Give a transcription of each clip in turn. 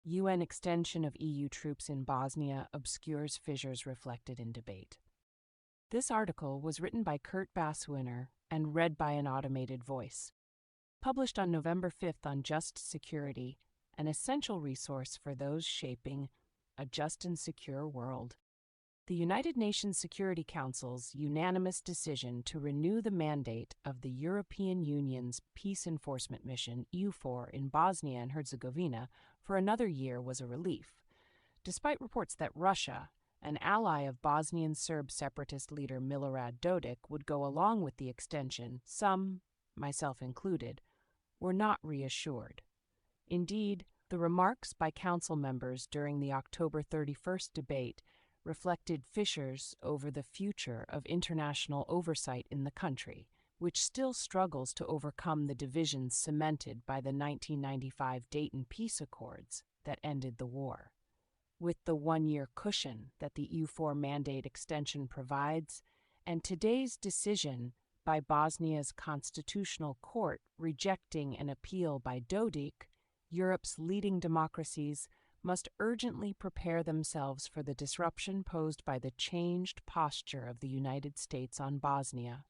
UN extension of EU troops in Bosnia obscures fissures reflected in debate. This article was written by Kurt Basswinner and read by an automated voice. Published on November 5th on Just Security, an essential resource for those shaping a just and secure world. The United Nations Security Council's unanimous decision to renew the mandate of the European Union's Peace Enforcement Mission, EUFOR, in Bosnia and Herzegovina for another year was a relief. Despite reports that Russia, an ally of Bosnian Serb separatist leader Milorad Dodik, would go along with the extension, some, myself included, were not reassured. Indeed, the remarks by council members during the October 31st debate reflected fissures over the future of international oversight in the country, which still struggles to overcome the divisions cemented by the 1995 Dayton Peace Accords that ended the war. With the one-year cushion that the EUFOR mandate extension provides, and today's decision by Bosnia's constitutional court rejecting an appeal by Dodik, Europe's leading democracies must urgently prepare themselves for the disruption posed by the changed posture of the United States on Bosnia,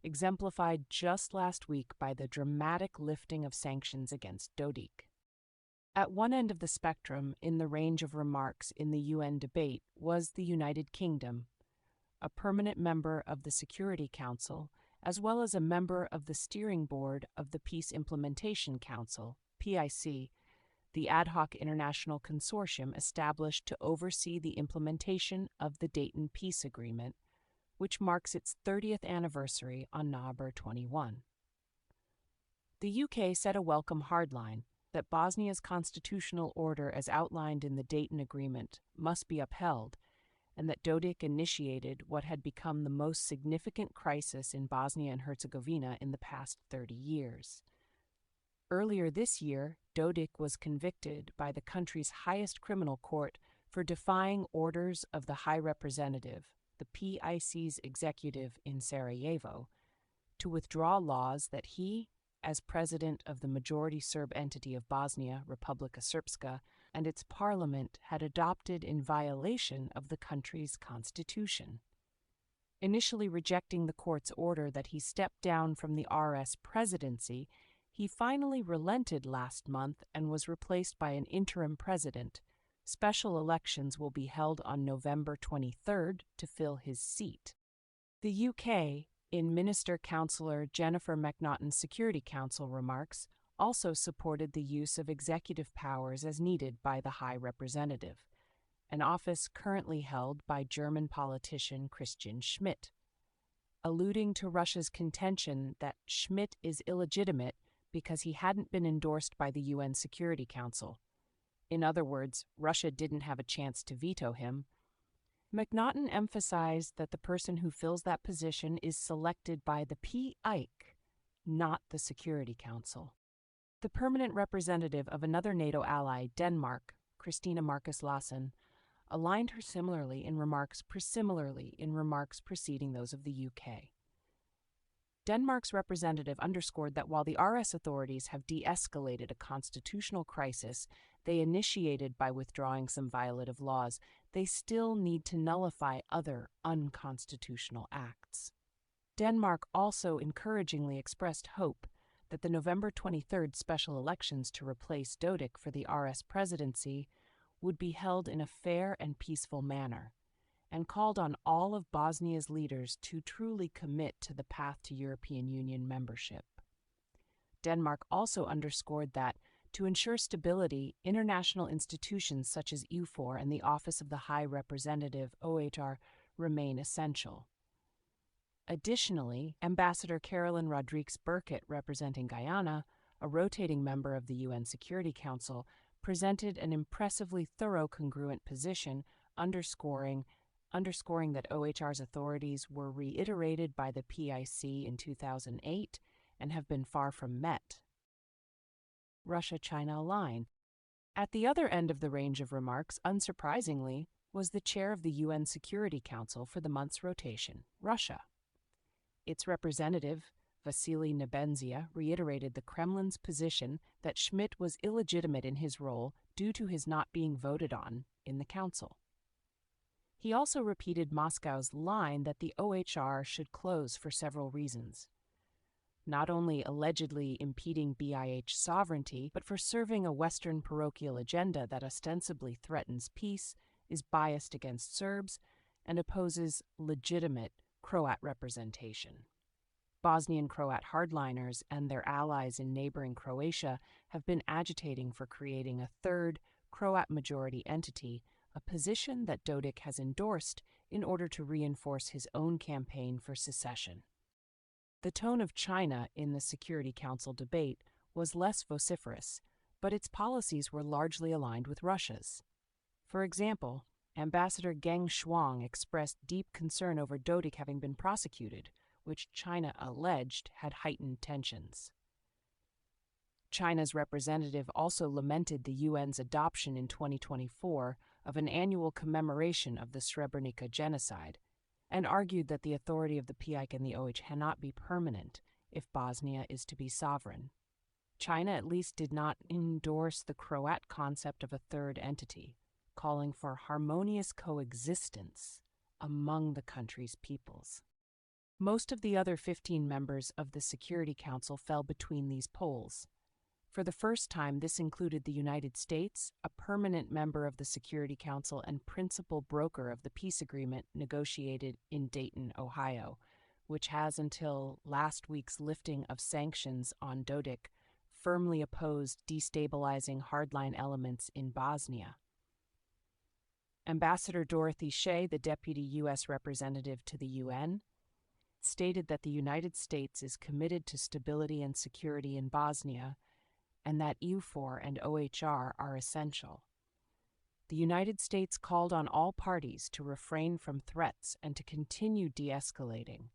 exemplified just last week by the dramatic lifting of sanctions against Dodik. At one end of the spectrum in the range of remarks in the UN debate was the United Kingdom, a permanent member of the Security Council, as well as a member of the steering board of the Peace Implementation Council, PIC, the ad hoc international consortium established to oversee the implementation of the Dayton Peace Agreement, which marks its 30th anniversary on November 21. The UK set a welcome hardline that Bosnia's constitutional order as outlined in the Dayton Agreement must be upheld, and that Dodik initiated what had become the most significant crisis in Bosnia and Herzegovina in the past 30 years. Earlier this year, Dodik was convicted by the country's highest criminal court for defying orders of the High Representative, the PIC's executive in Sarajevo, to withdraw laws that he, as president of the majority Serb entity of Bosnia, Republika Srpska, and its parliament had adopted in violation of the country's constitution. Initially rejecting the court's order that he step down from the RS presidency, he finally relented last month and was replaced by an interim president. Special elections will be held on November 23rd to fill his seat. The UK, in Minister Councillor Jennifer McNaughton's Security Council remarks, also supported the use of executive powers as needed by the High Representative, an office currently held by German politician Christian Schmidt. Alluding to Russia's contention that Schmidt is illegitimate because he hadn't been endorsed by the UN Security Council. In other words, Russia didn't have a chance to veto him. McNaughton emphasized that the person who fills that position is selected by the PIC, not the Security Council. The permanent representative of another NATO ally, Denmark, Christina Marcus Lassen, aligned her similarly in remarks preceding those of the UK. Denmark's representative underscored that while the RS authorities have de-escalated a constitutional crisis they initiated by withdrawing some violative laws, they still need to nullify other unconstitutional acts. Denmark also encouragingly expressed hope that the November 23rd special elections to replace Dodik for the RS presidency would be held in a fair and peaceful manner, and called on all of Bosnia's leaders to truly commit to the path to European Union membership. Denmark also underscored that, to ensure stability, international institutions such as EUFOR and the Office of the High Representative OHR remain essential. Additionally, Ambassador Carolyn Rodrigues-Burkett, representing Guyana, a rotating member of the UN Security Council, presented an impressively thorough congruent position underscoring that OHR's authorities were reiterated by the PIC in 2008 and have been far from met. Russia-China line. At the other end of the range of remarks, unsurprisingly, was the chair of the UN Security Council for the month's rotation, Russia. Its representative, Vasily Nebenzia reiterated the Kremlin's position that Schmidt was illegitimate in his role due to his not being voted on in the council. He also repeated Moscow's line that the OHR should close for several reasons. Not only allegedly impeding BiH sovereignty, but for serving a Western parochial agenda that ostensibly threatens peace, is biased against Serbs, and opposes legitimate Croat representation. Bosnian Croat hardliners and their allies in neighboring Croatia have been agitating for creating a third Croat-majority entity, a position that Dodik has endorsed in order to reinforce his own campaign for secession. The tone of China in the Security Council debate was less vociferous, but its policies were largely aligned with Russia's. For example, Ambassador Geng Shuang expressed deep concern over Dodik having been prosecuted, which China alleged had heightened tensions. China's representative also lamented the UN's adoption in 2024 of an annual commemoration of the Srebrenica genocide, and argued that the authority of the PIK and the OH cannot be permanent if Bosnia is to be sovereign. China at least did not endorse the Croat concept of a third entity, calling for harmonious coexistence among the country's peoples. Most of the other 15 members of the Security Council fell between these poles. For the first time, this included the United States, a permanent member of the Security Council and principal broker of the peace agreement negotiated in Dayton, Ohio, which has until last week's lifting of sanctions on Dodik firmly opposed destabilizing hardline elements in Bosnia. Ambassador Dorothy Shea, the deputy U.S. representative to the UN, stated that the United States is committed to stability and security in Bosnia, and that EUFOR and OHR are essential. The United States called on all parties to refrain from threats and to continue de-escalating,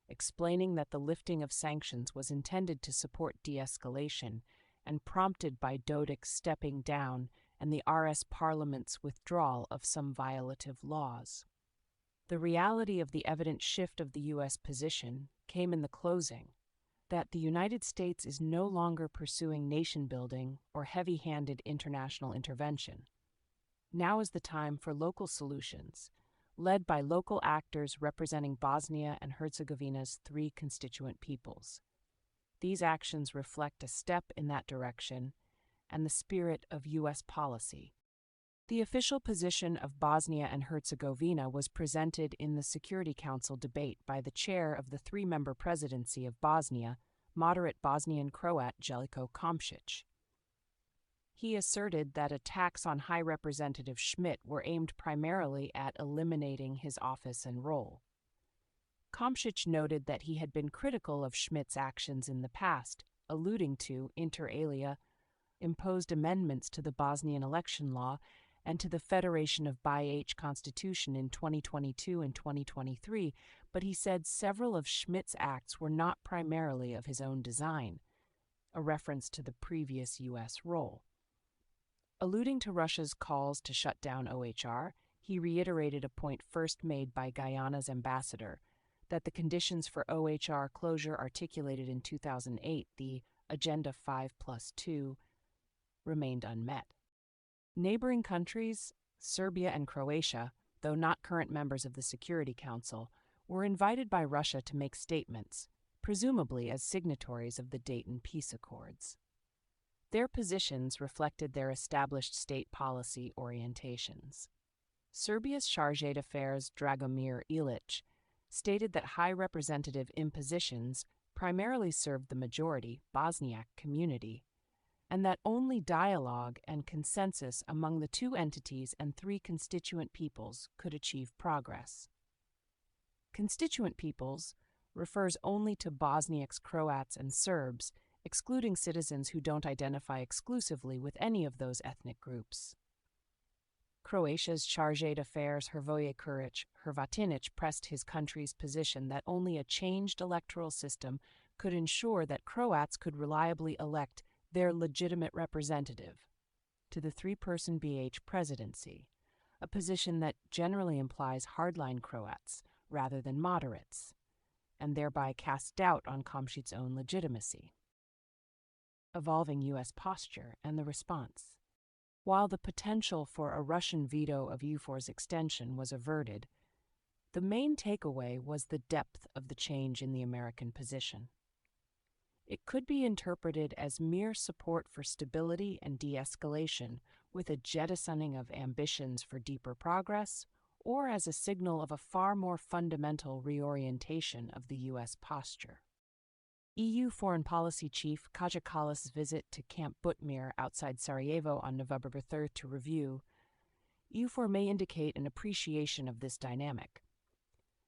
explaining that the lifting of sanctions was intended to support de-escalation and prompted by Dodik stepping down and the RS Parliament's withdrawal of some violative laws. The reality of the evident shift of the U.S. position came in the closing, that the United States is no longer pursuing nation-building or heavy-handed international intervention. Now is the time for local solutions, led by local actors representing Bosnia and Herzegovina's 3 constituent peoples. These actions reflect a step in that direction and the spirit of U.S. policy. The official position of Bosnia and Herzegovina was presented in the Security Council debate by the chair of the 3-member presidency of Bosnia, moderate Bosnian Croat Željko Komšić. He asserted that attacks on High Representative Schmidt were aimed primarily at eliminating his office and role. Komšić noted that he had been critical of Schmidt's actions in the past, alluding to, inter alia, imposed amendments to the Bosnian election law and to the Federation of BiH Constitution in 2022 and 2023, but he said several of Schmidt's acts were not primarily of his own design, a reference to the previous U.S. role. Alluding to Russia's calls to shut down OHR, he reiterated a point first made by Guyana's ambassador, that the conditions for OHR closure articulated in 2008, the Agenda 5+2, remained unmet. Neighboring countries, Serbia and Croatia, though not current members of the Security Council, were invited by Russia to make statements, presumably as signatories of the Dayton Peace Accords. Their positions reflected their established state policy orientations. Serbia's Chargé d'Affaires Dragomir Ilic stated that High Representative impositions primarily served the majority, Bosniak community, and that only dialogue and consensus among the 2 entities and 3 constituent peoples could achieve progress. Constituent peoples refers only to Bosniaks, Croats, and Serbs, excluding citizens who don't identify exclusively with any of those ethnic groups. Croatia's Chargé d'Affaires Hrvoje Kuric Hrvatinic pressed his country's position that only a changed electoral system could ensure that Croats could reliably elect their legitimate representative to the 3-person BH presidency, a position that generally implies hardline Croats rather than moderates. and thereby cast doubt on Kamschit's own legitimacy. Evolving U.S. posture and the response. While the potential for a Russian veto of EUFOR's extension was averted, the main takeaway was the depth of the change in the American position. It could be interpreted as mere support for stability and de-escalation, with a jettisoning of ambitions for deeper progress, or as a signal of a far more fundamental reorientation of the U.S. posture. EU Foreign Policy Chief Kaja Kallas' visit to Camp Butmir outside Sarajevo on November 3 to review EUFOR may indicate an appreciation of this dynamic.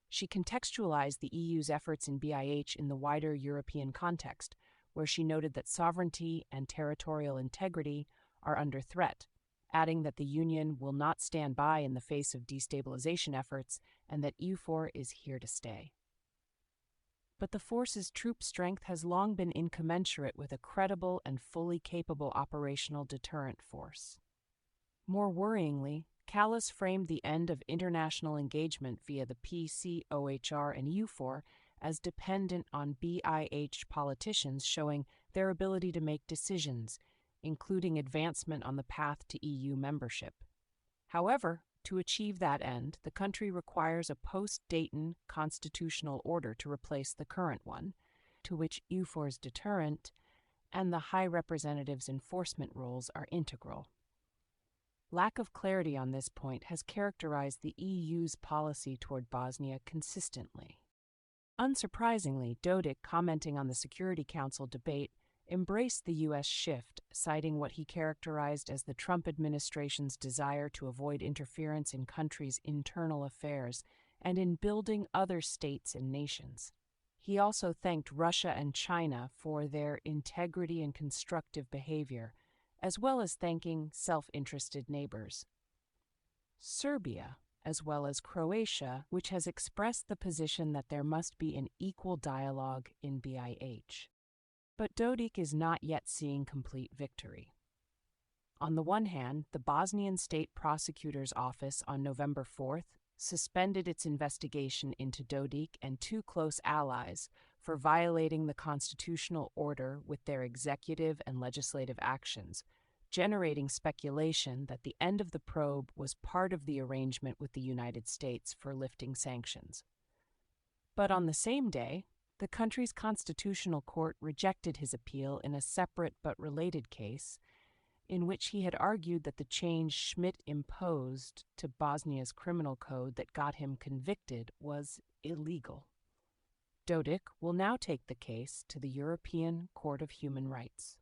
She contextualized the EU's efforts in BIH in the wider European context, where she noted that sovereignty and territorial integrity are under threat, adding that the Union will not stand by in the face of destabilization efforts and that EUFOR is here to stay. But the force's troop strength has long been incommensurate with a credible and fully capable operational deterrent force. More worryingly, Kallas framed the end of international engagement via the PCOHR and EUFOR as dependent on BIH politicians showing their ability to make decisions, including advancement on the path to EU membership. However, to achieve that end, the country requires a post-Dayton constitutional order to replace the current one, to which EUFOR's deterrent and the High Representative's enforcement roles are integral. Lack of clarity on this point has characterized the EU's policy toward Bosnia consistently. Unsurprisingly, Dodik, commenting on the Security Council debate, embraced the U.S. shift, citing what he characterized as the Trump administration's desire to avoid interference in countries' internal affairs and in building other states and nations. He also thanked Russia and China for their integrity and constructive behavior, as well as thanking self-interested neighbors. Serbia, as well as Croatia, which has expressed the position that there must be an equal dialogue in BIH. But Dodik is not yet seeing complete victory. On the one hand, the Bosnian State Prosecutor's Office on November 4th suspended its investigation into Dodik and two close allies for violating the constitutional order with their executive and legislative actions, generating speculation that the end of the probe was part of the arrangement with the United States for lifting sanctions. But on the same day, the country's constitutional court rejected his appeal in a separate but related case, in which he had argued that the change Schmidt imposed to Bosnia's criminal code that got him convicted was illegal. Dodik will now take the case to the European Court of Human Rights.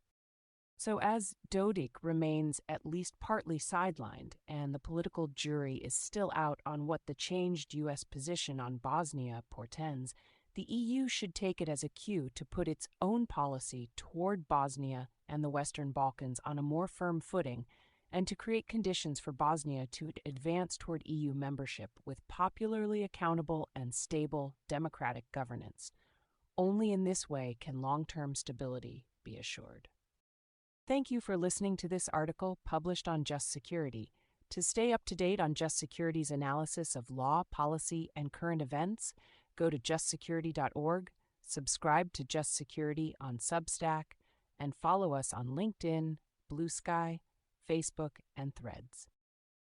So as Dodik remains at least partly sidelined and the political jury is still out on what the changed U.S. position on Bosnia portends, the EU should take it as a cue to put its own policy toward Bosnia and the Western Balkans on a more firm footing and to create conditions for Bosnia to advance toward EU membership with popularly accountable and stable democratic governance. Only in this way can long-term stability be assured. Thank you for listening to this article published on Just Security. To stay up to date on Just Security's analysis of law, policy, and current events, go to justsecurity.org, subscribe to Just Security on Substack, and follow us on LinkedIn, Blue Sky, Facebook, and Threads.